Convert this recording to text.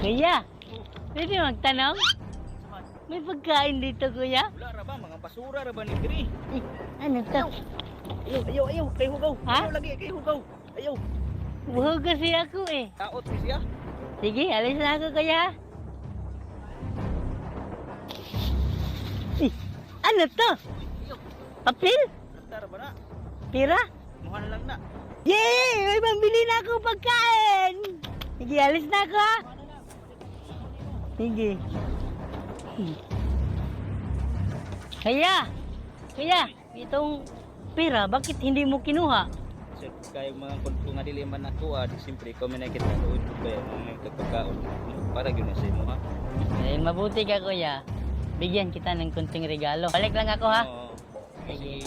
Kuya, pwede magtanong? May pagkain dito, kuya? Wala ra ba? Mga basura ra ba ni Diri? Eh, ano to? Ayaw. Kay hugaw. Ha? Ayaw lagi, kay hugaw. Ayaw. Buhog kasi ako eh. Taot ni siya. Sige, alis na ako, kuya. Eh, ano to? Ayaw. Papel? Tara ba na? Pira? Muha na lang na. Yay! May pambili na ako pagkain! Sige, alis na ako ha! Sige. Kaya, itong pera, bakit hindi mo kinuha? Kasi kaya mga kulto nga dili man ako di siyempre ikaw man kita tuod ko ba mga pagkaon para gyud na sa imo ha. Eh, mabuti ka kuya. Bigyan kita ng kunting regalo. Balik lang ako ha. Oo. Sige.